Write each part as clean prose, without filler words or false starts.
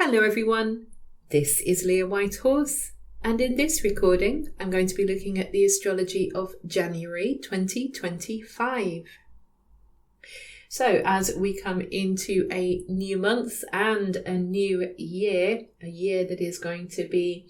Hello everyone, this is Leah Whitehorse, and in this recording I'm going to be looking at the astrology of January 2025. So as we come into a new month and a new year, a year that is going to be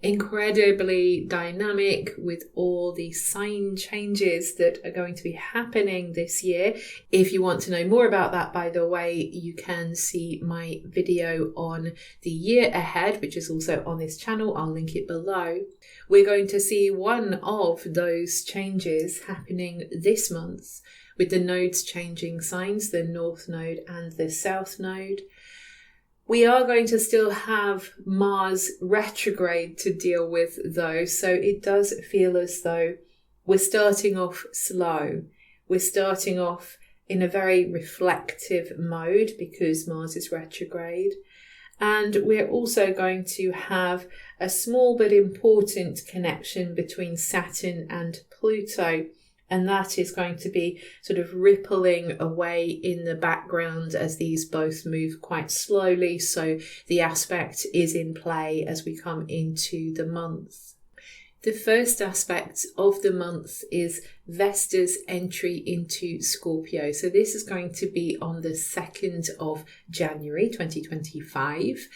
incredibly dynamic with all the sign changes that are going to be happening this year. If you want to know more about that, by the way, you can see my video on the year ahead, which is also on this channel. I'll link it below. We're going to see one of those changes happening this month with the nodes changing signs, the North Node and the South Node. We are going to still have Mars retrograde to deal with though, so it does feel as though we're starting off slow. We're starting off in a very reflective mode because Mars is retrograde. And we're also going to have a small but important connection between Saturn and Pluto. And that is going to be sort of rippling away in the background as these both move quite slowly. So the aspect is in play as we come into the month. The first aspect of the month is Vesta's entry into Scorpio. So this is going to be on the 2nd of January 2025.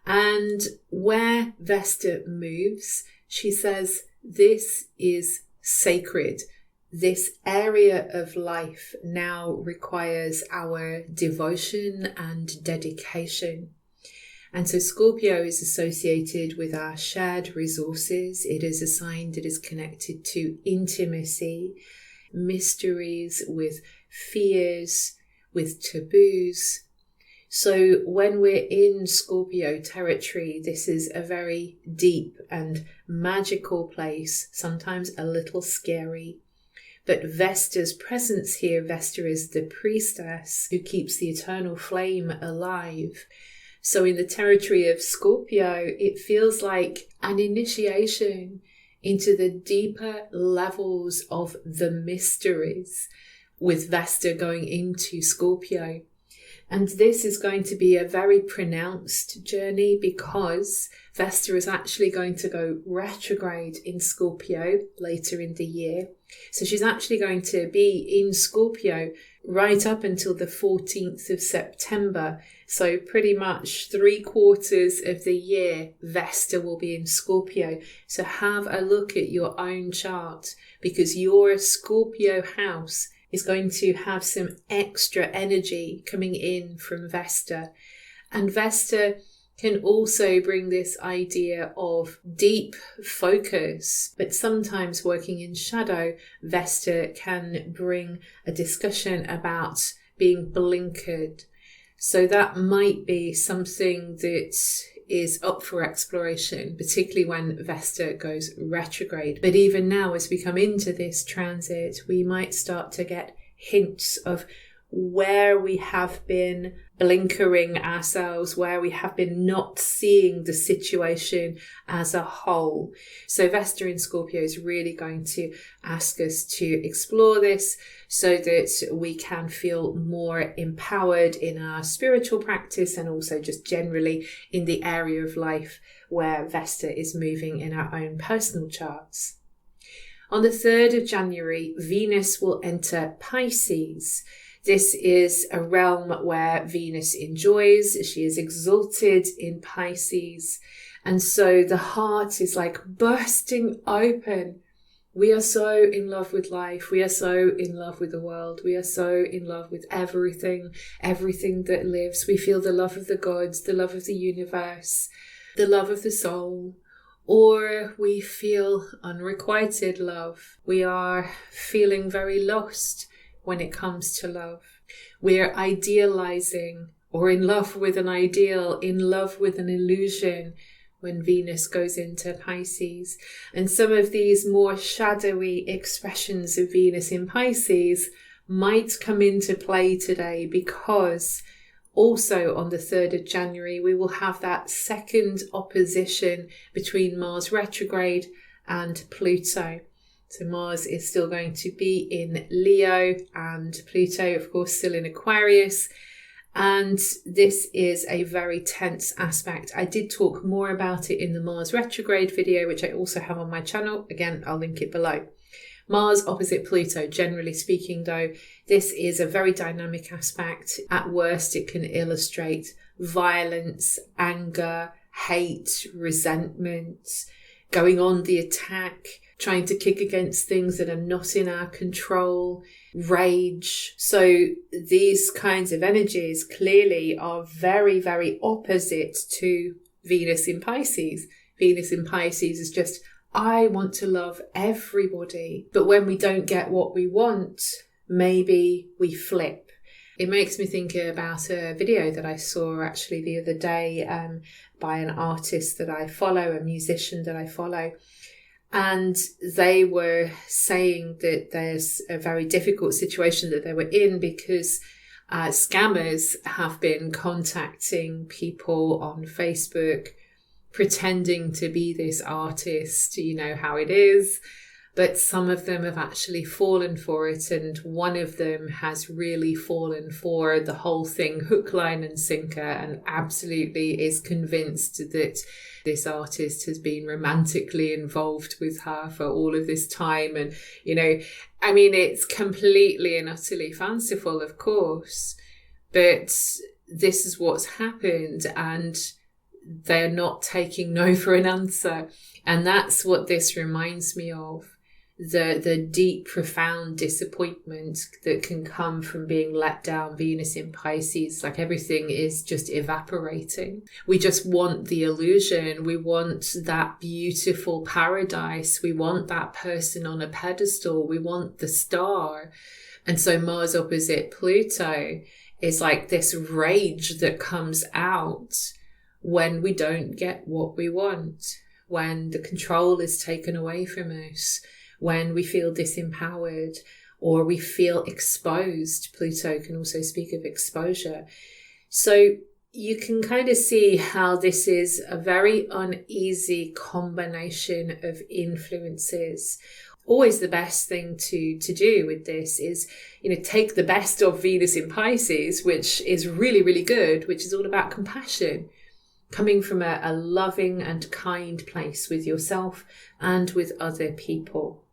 And where Vesta moves, she says, this is sacred. This area of life now requires our devotion and dedication. And so Scorpio is associated with our shared resources. It is a sign that is connected to intimacy, mysteries, with fears, with taboos. So when we're in Scorpio territory, this is a very deep and magical place, sometimes a little scary. But Vesta's presence here, Vesta is the priestess who keeps the eternal flame alive. So in the territory of Scorpio, it feels like an initiation into the deeper levels of the mysteries with Vesta going into Scorpio. And this is going to be a very pronounced journey because Vesta is actually going to go retrograde in Scorpio later in the year. So she's actually going to be in Scorpio right up until the 14th of September. So pretty much 3/4 of the year, Vesta will be in Scorpio. So have a look at your own chart because your Scorpio house is going to have some extra energy coming in from Vesta. And Vesta can also bring this idea of deep focus, but sometimes working in shadow, Vesta can bring a discussion about being blinkered. So that might be something that is up for exploration, particularly when Vesta goes retrograde. But even now, as we come into this transit, we might start to get hints of where we have been blinkering ourselves, where we have been not seeing the situation as a whole. So Vesta in Scorpio is really going to ask us to explore this so that we can feel more empowered in our spiritual practice and also just generally in the area of life where Vesta is moving in our own personal charts. On the 3rd of January, Venus will enter Pisces. This is a realm where Venus enjoys. She is exalted in Pisces. And so the heart is like bursting open. We are so in love with life. We are so in love with the world. We are so in love with everything that lives. We feel the love of the gods, the love of the universe, the love of the soul. Or we feel unrequited love. We are feeling very lost when it comes to love. We're idealizing or in love with an ideal, in love with an illusion when Venus goes into Pisces. And some of these more shadowy expressions of Venus in Pisces might come into play today because also on the 3rd of January, we will have that second opposition between Mars retrograde and Pluto. So Mars is still going to be in Leo and Pluto, of course, still in Aquarius. And this is a very tense aspect. I did talk more about it in the Mars retrograde video, which I also have on my channel. Again, I'll link it below. Mars opposite Pluto, generally speaking though, this is a very dynamic aspect. At worst, it can illustrate violence, anger, hate, resentment, going on the attack, trying to kick against things that are not in our control, rage. So these kinds of energies clearly are very, very opposite to Venus in Pisces. Venus in Pisces is just, I want to love everybody. But when we don't get what we want, maybe we flip. It makes me think about a video that I saw actually the other day by an artist that I follow, a musician that I follow. And they were saying that there's a very difficult situation that they were in because scammers have been contacting people on Facebook, pretending to be this artist, you know how it is. But some of them have actually fallen for it, and one of them has really fallen for the whole thing, hook, line and sinker, and absolutely is convinced that this artist has been romantically involved with her for all of this time. And, you know, I mean, it's completely and utterly fanciful, of course, but this is what's happened, and they're not taking no for an answer. And that's what this reminds me of. The deep, profound disappointment that can come from being let down. Venus in Pisces, like everything is just evaporating. We just want the illusion. We want that beautiful paradise. We want that person on a pedestal. We want the star. And so Mars opposite Pluto is like this rage that comes out when we don't get what we want, when the control is taken away from us, when we feel disempowered or we feel exposed. Pluto can also speak of exposure. So you can kind of see how this is a very uneasy combination of influences. Always the best thing to do with this is, you know, take the best of Venus in Pisces, which is really, really good, which is all about compassion, coming from a loving and kind place with yourself and with other people.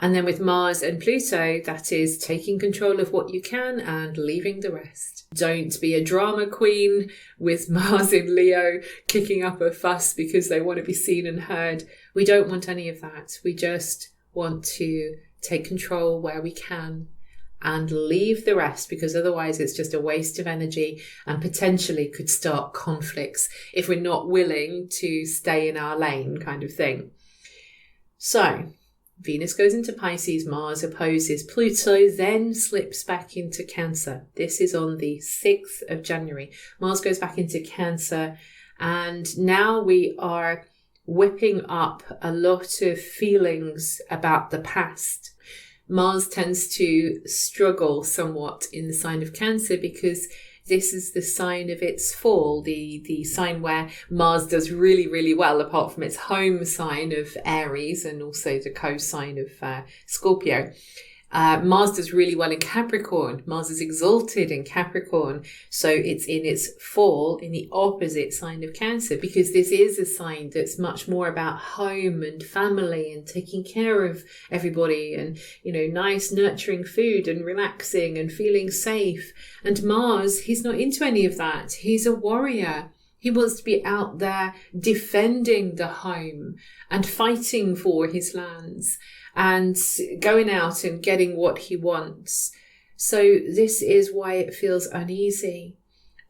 And then with Mars and Pluto, that is taking control of what you can and leaving the rest. Don't be a drama queen with Mars in Leo, kicking up a fuss because they want to be seen and heard. We don't want any of that. We just want to take control where we can and leave the rest, because otherwise it's just a waste of energy and potentially could start conflicts if we're not willing to stay in our lane, kind of thing. So Venus goes into Pisces, Mars opposes Pluto, then slips back into Cancer. This is on the 6th of January. Mars goes back into Cancer, and now we are whipping up a lot of feelings about the past. Mars tends to struggle somewhat in the sign of Cancer because this is the sign of its fall, the sign where Mars does really, really well, apart from its home sign of Eris and also the co-sign of Scorpio. Mars does really well in Capricorn. Mars is exalted in Capricorn. So it's in its fall in the opposite sign of Cancer, because this is a sign that's much more about home and family and taking care of everybody and, you know, nice nurturing food and relaxing and feeling safe. And Mars, he's not into any of that. He's a warrior. He wants to be out there defending the home and fighting for his lands and going out and getting what he wants. So this is why it feels uneasy.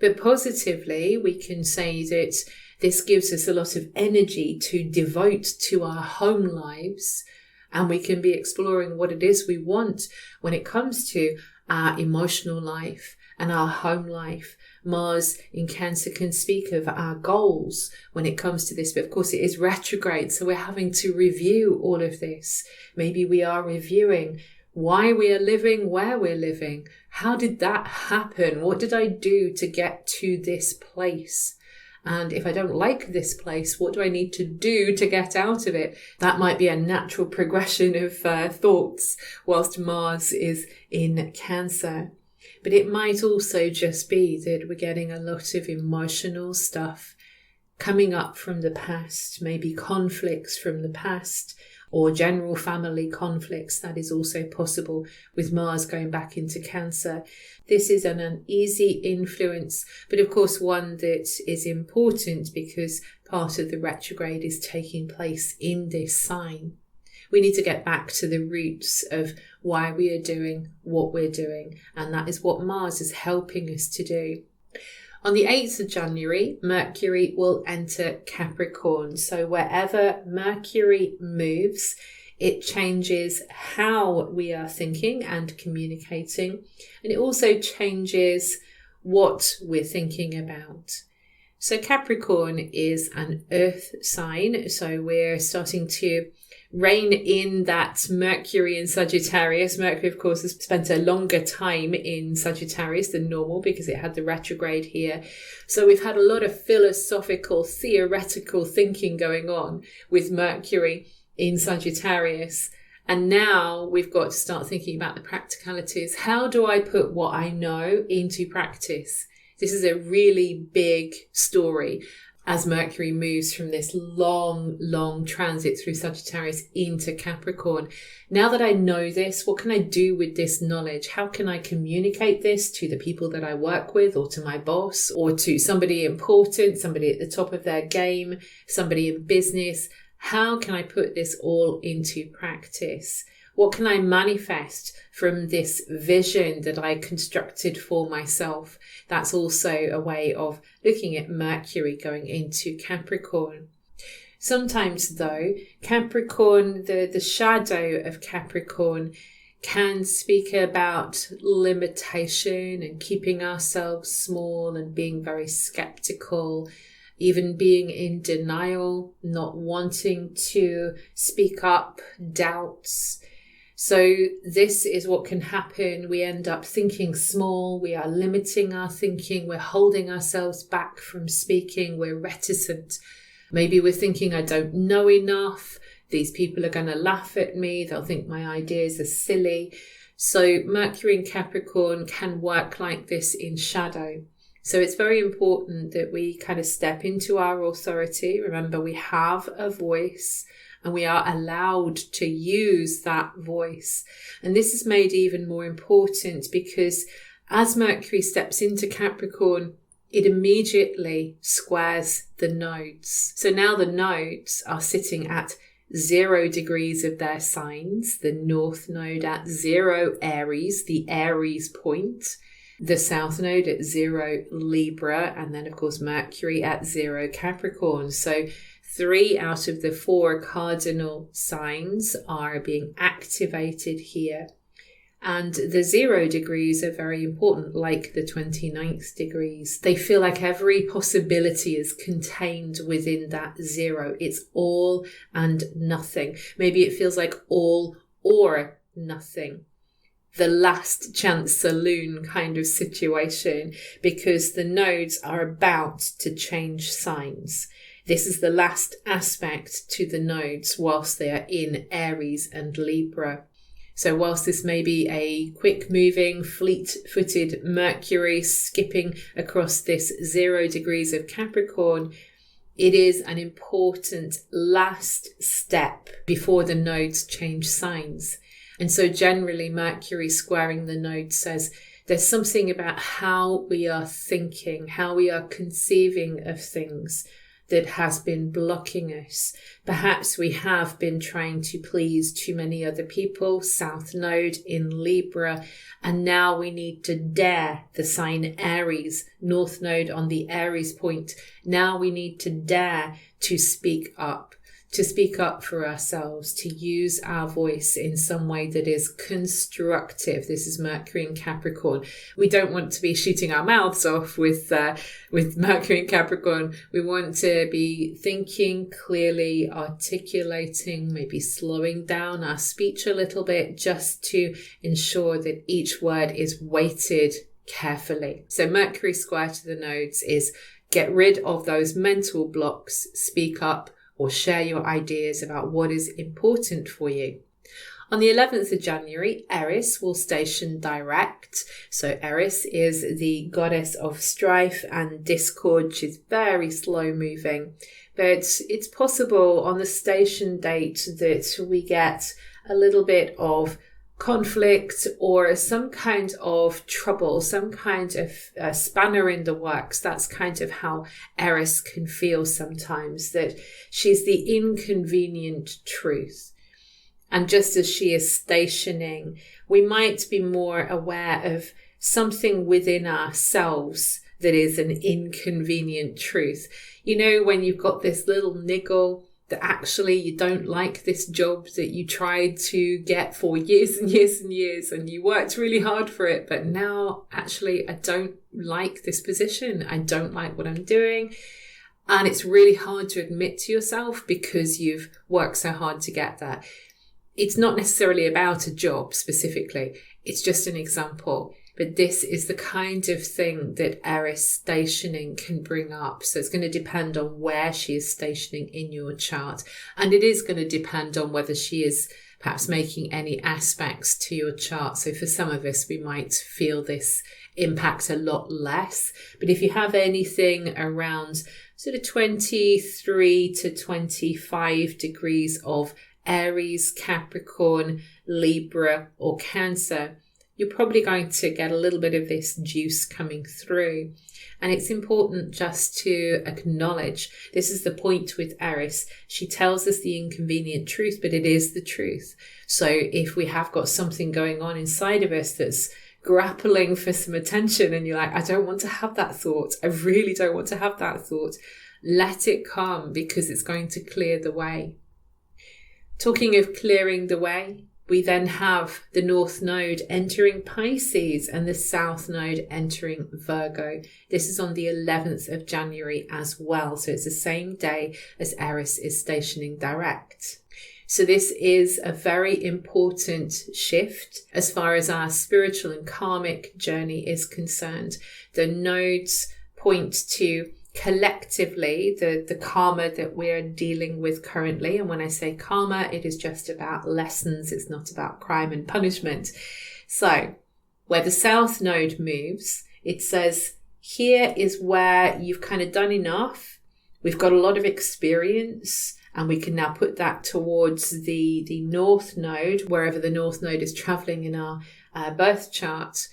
But positively, we can say that this gives us a lot of energy to devote to our home lives, and we can be exploring what it is we want when it comes to our emotional life and our home life. Mars in Cancer can speak of our goals when it comes to this, but of course it is retrograde, so we're having to review all of this. Maybe we are reviewing why we are living, where we're living. How did that happen? What did I do to get to this place? And if I don't like this place, what do I need to do to get out of it? That might be a natural progression of thoughts whilst Mars is in Cancer. But it might also just be that we're getting a lot of emotional stuff coming up from the past, maybe conflicts from the past or general family conflicts. That is also possible with Mars going back into Cancer. This is an uneasy influence, but of course one that is important because part of the retrograde is taking place in this sign. We need to get back to the roots of why we are doing what we're doing, and that is what Mars is helping us to do. On the 8th of January, Mercury will enter Capricorn. So wherever Mercury moves, it changes how we are thinking and communicating, and it also changes what we're thinking about. So Capricorn is an earth sign, so we're starting to rein in that Mercury in Sagittarius. Mercury, of course, has spent a longer time in Sagittarius than normal because it had the retrograde here. So we've had a lot of philosophical, theoretical thinking going on with Mercury in Sagittarius. And now we've got to start thinking about the practicalities. How do I put what I know into practice? This is a really big story as Mercury moves from this long transit through Sagittarius into Capricorn. Now that I know this, what can I do with this knowledge? How can I communicate this to the people that I work with, or to my boss, or to somebody important, somebody at the top of their game, somebody in business? How can I put this all into practice? What can I manifest from this vision that I constructed for myself? That's also a way of looking at Mercury going into Capricorn. Sometimes though, Capricorn, the shadow of Capricorn can speak about limitation and keeping ourselves small and being very skeptical, even being in denial, not wanting to speak up, doubts. So this is what can happen. We end up thinking small. We are limiting our thinking. We're holding ourselves back from speaking. We're reticent. Maybe we're thinking, I don't know enough. These people are going to laugh at me. They'll think my ideas are silly. So Mercury in Capricorn can work like this in shadow. So it's very important that we kind of step into our authority. Remember, we have a voice, and we are allowed to use that voice. And this is made even more important because as Mercury steps into Capricorn, it immediately squares the nodes. So now the nodes are sitting at 0 degrees of their signs. The North Node at 0 Aries, the Aries point. The South Node at 0 Libra. And then, of course, Mercury at 0 Capricorn. So 3 out of the 4 cardinal signs are being activated here. And the 0 degrees are very important, like the 29th degrees. They feel like every possibility is contained within that 0. It's all and nothing. Maybe it feels like all or nothing. The last chance saloon kind of situation, because the nodes are about to change signs. This is the last aspect to the nodes whilst they are in Aries and Libra. So whilst this may be a quick-moving, fleet-footed Mercury skipping across this 0 degrees of Capricorn, it is an important last step before the nodes change signs. And so generally Mercury squaring the node says there's something about how we are thinking, how we are conceiving of things that has been blocking us. Perhaps we have been trying to please too many other people, South Node in Libra, and now we need to dare the sign Aries, North Node on the Aries point. Now we need to dare to speak up for ourselves, to use our voice in some way that is constructive. This is Mercury in Capricorn. We don't want to be shooting our mouths off with Mercury in Capricorn. We want to be thinking clearly, articulating, maybe slowing down our speech a little bit, just to ensure that each word is weighted carefully. So Mercury square to the nodes is get rid of those mental blocks, speak up, or share your ideas about what is important for you. On the 11th of January, Eris will station direct. So Eris is the goddess of strife and discord. She's very slow moving. But it's possible on the station date that we get a little bit of conflict or some kind of trouble, some kind of spanner in the works. That's kind of how Eris can feel sometimes, that she's the inconvenient truth. And just as she is stationing, we might be more aware of something within ourselves that is an inconvenient truth. You know, when you've got this little niggle that actually you don't like this job that you tried to get for years and years and years, and you worked really hard for it, but now actually I don't like this position. I don't like what I'm doing. And it's really hard to admit to yourself because you've worked so hard to get that. It's not necessarily about a job specifically. It's just an example. But this is the kind of thing that Eris stationing can bring up. So it's going to depend on where she is stationing in your chart. And it is going to depend on whether she is perhaps making any aspects to your chart. So for some of us, we might feel this impact a lot less. But if you have anything around sort of 23 to 25 degrees of Aries, Capricorn, Libra, or Cancer, you're probably going to get a little bit of this juice coming through. And it's important just to acknowledge, this is the point with Eris. She tells us the inconvenient truth, but it is the truth. So if we have got something going on inside of us that's grappling for some attention and you're like, I don't want to have that thought. I really don't want to have that thought. Let it come, because it's going to clear the way. Talking of clearing the way, we then have the North Node entering Pisces and the South Node entering Virgo. This is on the 11th of January as well. So it's the same day as Eris is stationing direct. So this is a very important shift as far as our spiritual and karmic journey is concerned. The nodes point to collectively the karma that we're dealing with currently. And when I say karma, it is just about lessons. It's not about crime and punishment. So where the South Node moves, it says here is where you've kind of done enough. We've got a lot of experience, and we can now put that towards the North Node, wherever the North Node is traveling in our birth chart.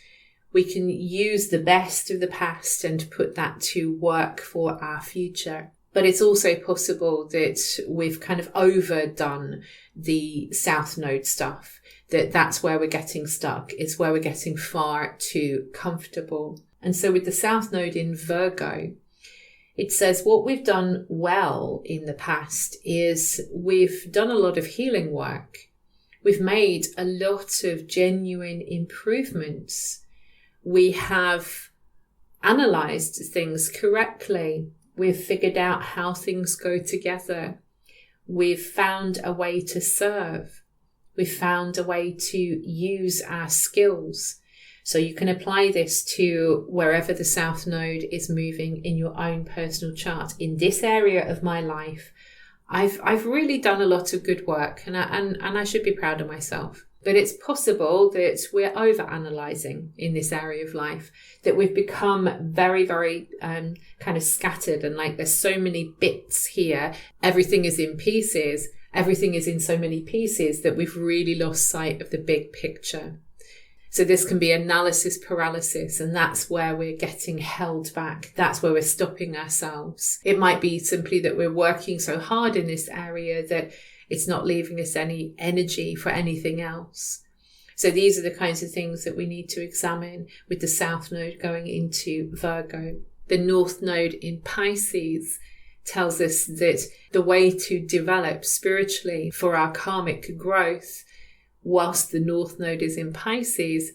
We can use the best of the past and put that to work for our future. But it's also possible that we've kind of overdone the South Node stuff, that's where we're getting stuck. It's where we're getting far too comfortable. And so with the South Node in Virgo, it says what we've done well in the past is we've done a lot of healing work. We've made a lot of genuine improvements. We have analysed things correctly. We've figured out how things go together. We've found a way to serve. We've found a way to use our skills. So you can apply this to wherever the South Node is moving in your own personal chart. In this area of my life, I've really done a lot of good work, and I should be proud of myself. But it's possible that we're over-analysing in this area of life, that we've become very, very kind of scattered, and like there's so many bits here. Everything is in pieces. Everything is in so many pieces that we've really lost sight of the big picture. So this can be analysis paralysis, and that's where we're getting held back. That's where we're stopping ourselves. It might be simply that we're working so hard in this area that it's not leaving us any energy for anything else. So these are the kinds of things that we need to examine with the South Node going into Virgo. The North Node in Pisces tells us that the way to develop spiritually for our karmic growth, whilst the North Node is in Pisces,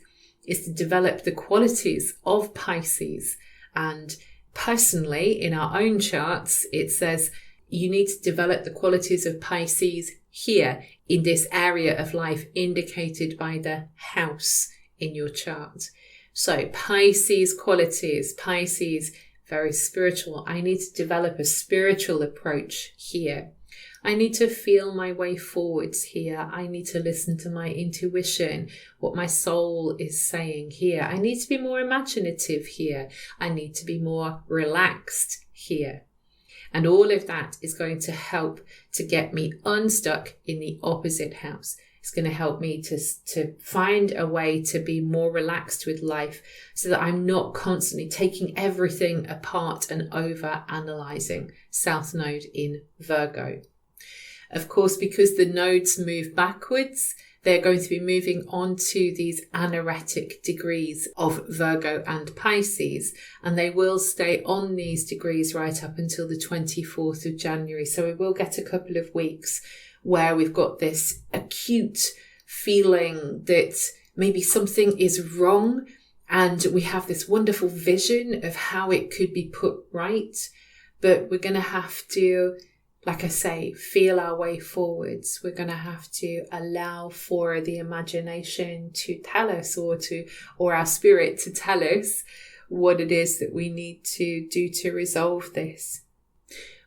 is to develop the qualities of Pisces. And personally, in our own charts, it says you need to develop the qualities of Pisces here in this area of life indicated by the house in your chart. So Pisces qualities, Pisces, very spiritual. I need to develop a spiritual approach here. I need to feel my way forwards here. I need to listen to my intuition, what my soul is saying here. I need to be more imaginative here. I need to be more relaxed here. And all of that is going to help to get me unstuck in the opposite house. It's going to help me to find a way to be more relaxed with life so that I'm not constantly taking everything apart and over analyzing. South Node in Virgo. Of course, because the nodes move backwards, they're going to be moving on to these anaretic degrees of Virgo and Pisces, and they will stay on these degrees right up until the 24th of January. So we will get a couple of weeks where we've got this acute feeling that maybe something is wrong, and we have this wonderful vision of how it could be put right, but we're going to have to, like I say, feel our way forwards. We're going to have to allow for the imagination to tell us, or our spirit to tell us what it is that we need to do to resolve this.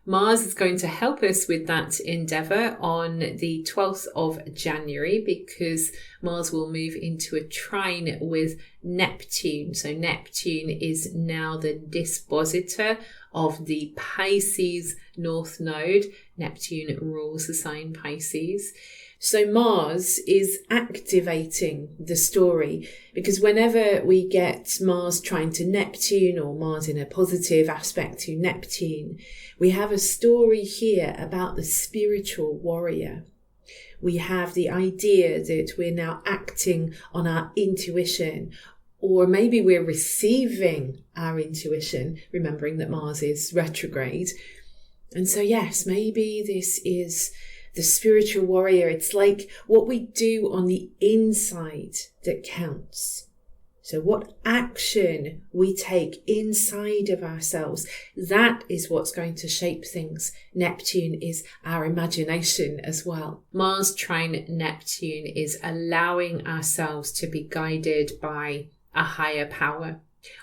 Mars is going to help us with that endeavour on the 12th of January, because Mars will move into a trine with Neptune. So Neptune is now the dispositor of the Pisces North Node. Neptune rules the sign Pisces. So Mars is activating the story, because whenever we get Mars trine to Neptune, or Mars in a positive aspect to Neptune, we have a story here about the spiritual warrior. We have the idea that we're now acting on our intuition, or maybe we're receiving our intuition, remembering that Mars is retrograde. And so yes, maybe this is the spiritual warrior. It's like what we do on the inside that counts. So what action we take inside of ourselves, that is what's going to shape things. Neptune is our imagination as well. Mars trine Neptune is allowing ourselves to be guided by a higher power.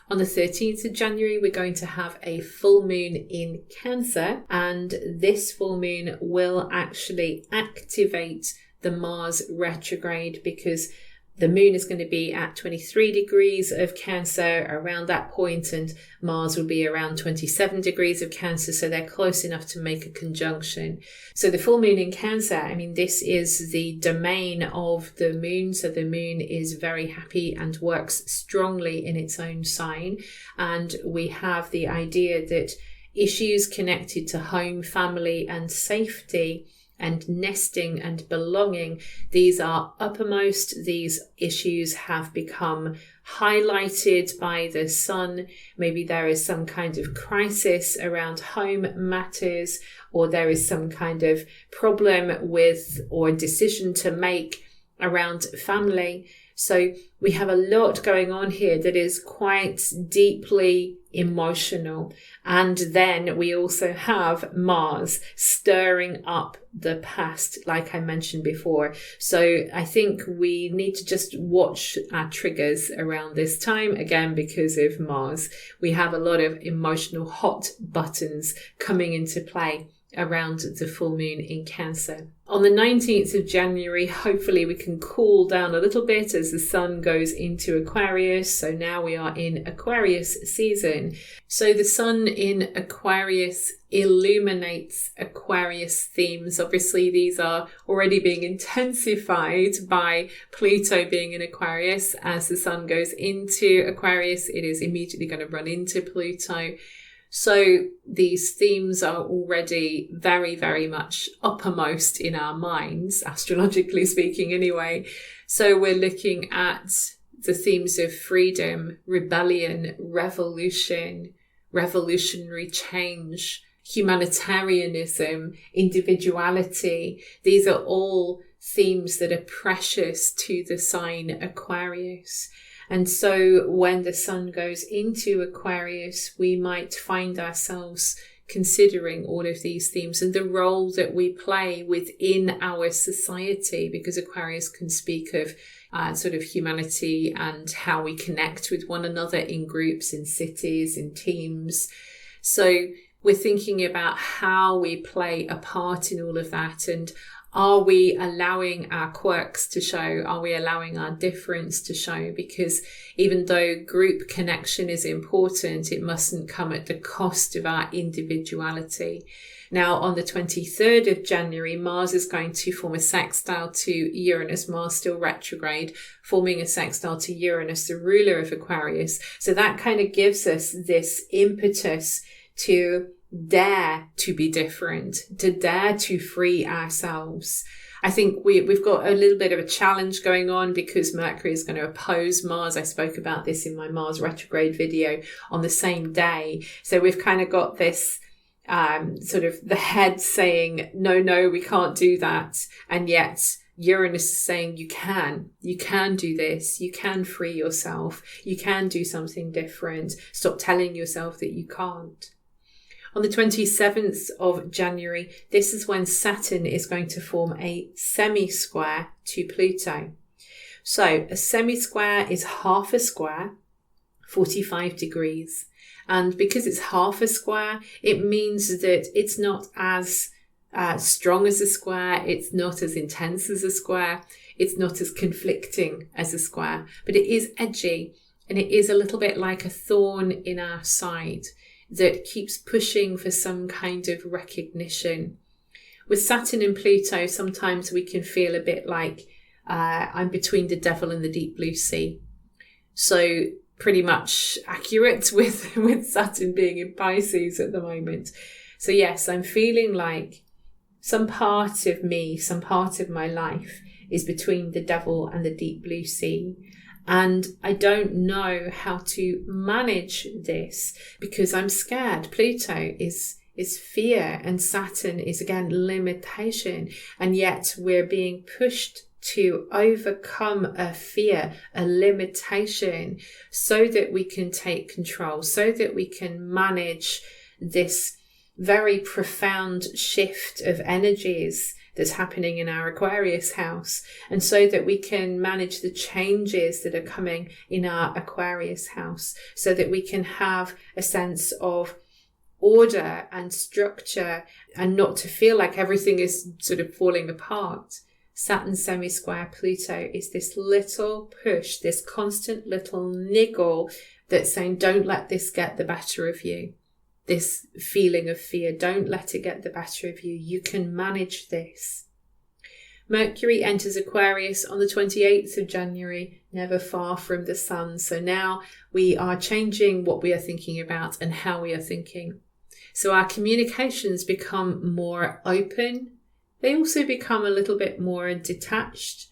On the 13th of January, we're going to have a full moon in Cancer, and this full moon will actually activate the Mars retrograde, because the moon is going to be at 23 degrees of Cancer around that point, and Mars will be around 27 degrees of Cancer, so they're close enough to make a conjunction. So the full moon in Cancer, I mean, this is the domain of the moon, so the moon is very happy and works strongly in its own sign, and we have the idea that issues connected to home, family and safety and nesting and belonging, these are uppermost. These issues have become highlighted by the sun. Maybe there is some kind of crisis around home matters, or there is some kind of problem with or decision to make around family. So we have a lot going on here that is quite deeply emotional. And then we also have Mars stirring up the past, like I mentioned before. So I think we need to just watch our triggers around this time, again, because of Mars. We have a lot of emotional hot buttons coming into play around the full moon in Cancer. On the 19th of January, hopefully we can cool down a little bit as the sun goes into Aquarius. So now we are in Aquarius season. So the sun in Aquarius illuminates Aquarius themes. Obviously, these are already being intensified by Pluto being in Aquarius. As the sun goes into Aquarius, it is immediately going to run into Pluto. So these themes are already very, very much uppermost in our minds, astrologically speaking anyway. So we're looking at the themes of freedom, rebellion, revolution, revolutionary change, humanitarianism, individuality. These are all themes that are precious to the sign Aquarius. And so when the sun goes into Aquarius, we might find ourselves considering all of these themes and the role that we play within our society, because Aquarius can speak of sort of humanity and how we connect with one another in groups, in cities, in teams. So we're thinking about how we play a part in all of that, and are we allowing our quirks to show? Are we allowing our difference to show? Because even though group connection is important, it mustn't come at the cost of our individuality. Now, on the 23rd of January, Mars is going to form a sextile to Uranus, Mars still retrograde, forming a sextile to Uranus, the ruler of Aquarius. So that kind of gives us this impetus to dare to be different, to dare to free ourselves. I think we've got a little bit of a challenge going on because Mercury is going to oppose Mars. I spoke about this in my Mars retrograde video on the same day. So we've kind of got this sort of the head saying, no, we can't do that. And yet Uranus is saying, you can do this. You can free yourself. You can do something different. Stop telling yourself that you can't. On the 27th of January, this is when Saturn is going to form a semi-square to Pluto. So a semi-square is half a square, 45 degrees. And because it's half a square, it means that it's not as strong as a square. It's not as intense as a square. It's not as conflicting as a square. But it is edgy, and it is a little bit like a thorn in our side that keeps pushing for some kind of recognition. With Saturn and Pluto, sometimes we can feel a bit like I'm between the devil and the deep blue sea. So pretty much accurate with Saturn being in Pisces at the moment. So yes, I'm feeling like some part of me, some part of my life is between the devil and the deep blue sea. And I don't know how to manage this because I'm scared. Pluto is fear and Saturn is again limitation. And yet we're being pushed to overcome a fear, a limitation, so that we can take control, so that we can manage this very profound shift of energies that's happening in our Aquarius house, and so that we can manage the changes that are coming in our Aquarius house, so that we can have a sense of order and structure and not to feel like everything is sort of falling apart. Saturn semi-square Pluto is this little push, this constant little niggle that's saying, don't let this get the better of you. This feeling of fear, don't let it get the better of you. You can manage this. Mercury enters Aquarius on the 28th of January, never far from the sun. So now we are changing what we are thinking about and how we are thinking. So our communications become more open. They also become a little bit more detached.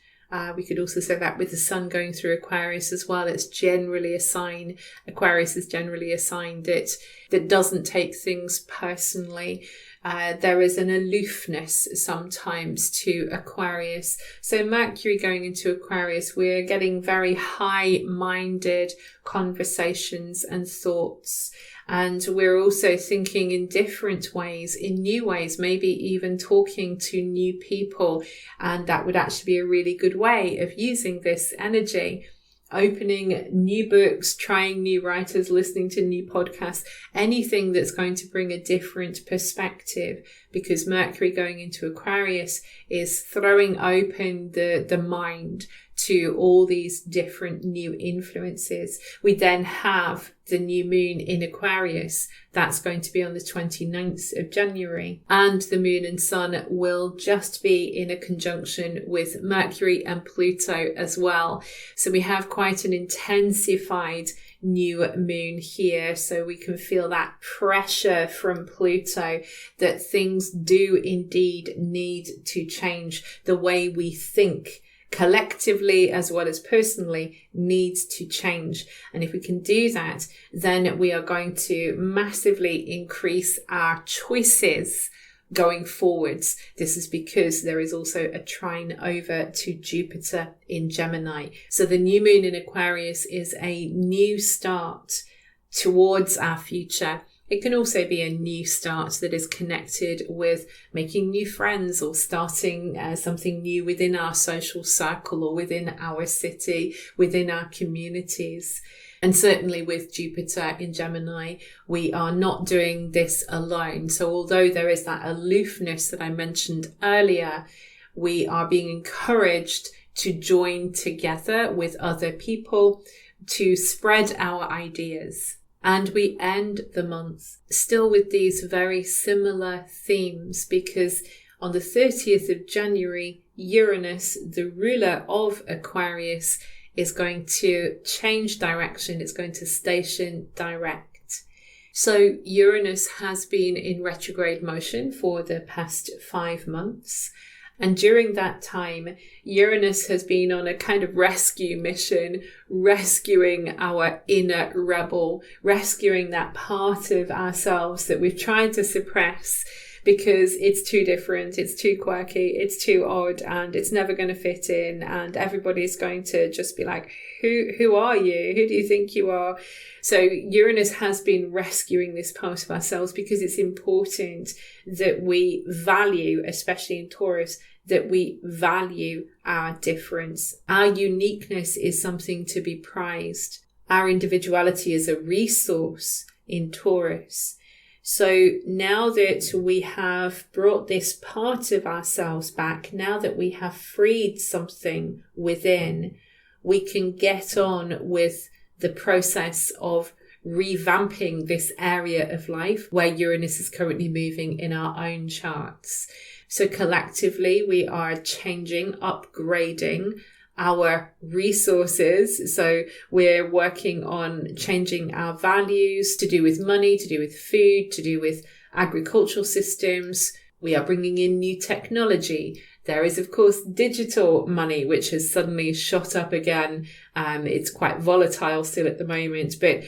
We could also say that with the sun going through Aquarius as well. It's generally a sign, Aquarius is generally a sign that doesn't take things personally. There is an aloofness sometimes to Aquarius. So Mercury going into Aquarius, we're getting very high-minded conversations and thoughts. And we're also thinking in different ways, in new ways, maybe even talking to new people. And that would actually be a really good way of using this energy. Opening new books, trying new writers, listening to new podcasts, anything that's going to bring a different perspective, because Mercury going into Aquarius is throwing open the mind to all these different new influences. We then have the new moon in Aquarius. That's going to be on the 29th of January. And the moon and sun will just be in a conjunction with Mercury and Pluto as well. So we have quite an intensified new moon here. So we can feel that pressure from Pluto that things do indeed need to change. The way we think collectively as well as personally needs to change. And if we can do that, then we are going to massively increase our choices going forwards. This is because there is also a trine over to Jupiter in Gemini. So the new moon in Aquarius is a new start towards our future. It can also be a new start that is connected with making new friends or starting something new within our social circle or within our city, within our communities. And certainly with Jupiter in Gemini, we are not doing this alone. So although there is that aloofness that I mentioned earlier, we are being encouraged to join together with other people to spread our ideas. And we end the month still with these very similar themes, because on the 30th of January, Uranus, the ruler of Aquarius, is going to change direction. It's going to station direct. So Uranus has been in retrograde motion for the past 5 months. And during that time, Uranus has been on a kind of rescue mission, rescuing our inner rebel, rescuing that part of ourselves that we've tried to suppress because it's too different, it's too quirky, it's too odd, and it's never going to fit in, and everybody's going to just be like, who are you? Who do you think you are? So Uranus has been rescuing this part of ourselves because it's important that we value, especially in Taurus, that we value our difference. Our uniqueness is something to be prized. Our individuality is a resource in Taurus. So now that we have brought this part of ourselves back, now that we have freed something within, we can get on with the process of revamping this area of life where Uranus is currently moving in our own charts. So collectively, we are changing, upgrading our resources. So we're working on changing our values to do with money, to do with food, to do with agricultural systems. We are bringing in new technology. There is, of course, digital money, which has suddenly shot up again. It's quite volatile still at the moment, but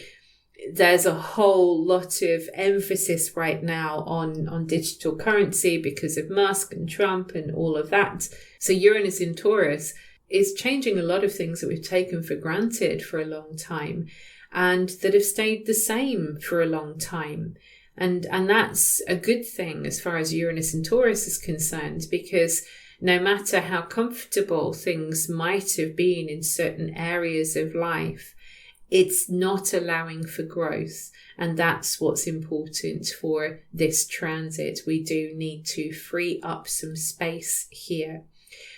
there's a whole lot of emphasis right now on digital currency because of Musk and Trump and all of that. So Uranus in Taurus is changing a lot of things that we've taken for granted for a long time and that have stayed the same for a long time. And that's a good thing as far as Uranus in Taurus is concerned, because no matter how comfortable things might have been in certain areas of life, it's not allowing for growth. And that's what's important for this transit. We do need to free up some space here.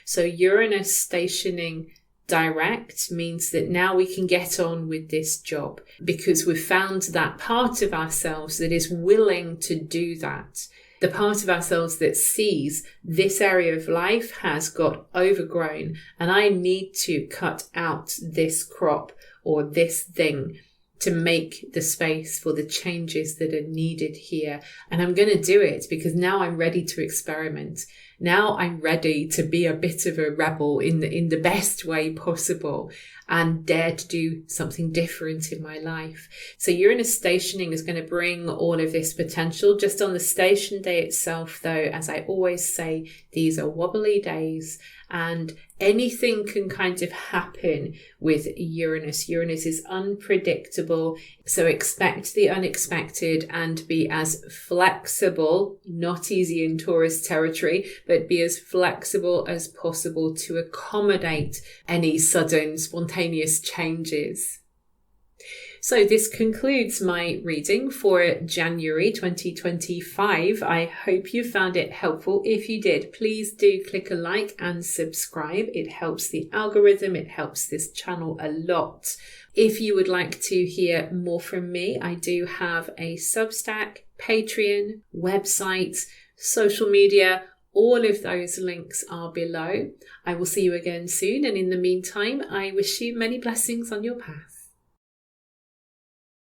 So Uranus stationing direct means that now we can get on with this job because we've found that part of ourselves that is willing to do that. The part of ourselves that sees this area of life has got overgrown and I need to cut out this crop or this thing to make the space for the changes that are needed here. And I'm going to do it because now I'm ready to experiment. Now I'm ready to be a bit of a rebel in the best way possible and dare to do something different in my life. So Uranus stationing is going to bring all of this potential. Just on the station day itself, though, as I always say, these are wobbly days and anything can kind of happen with Uranus. Uranus is unpredictable, so expect the unexpected and be as flexible, not easy in Taurus territory, but be as flexible as possible to accommodate any sudden spontaneous changes. So this concludes my reading for January 2025. I hope you found it helpful. If you did, please do click a like and subscribe. It helps the algorithm. It helps this channel a lot. If you would like to hear more from me, I do have a Substack, Patreon, website, social media. All of those links are below. I will see you again soon. And in the meantime, I wish you many blessings on your path.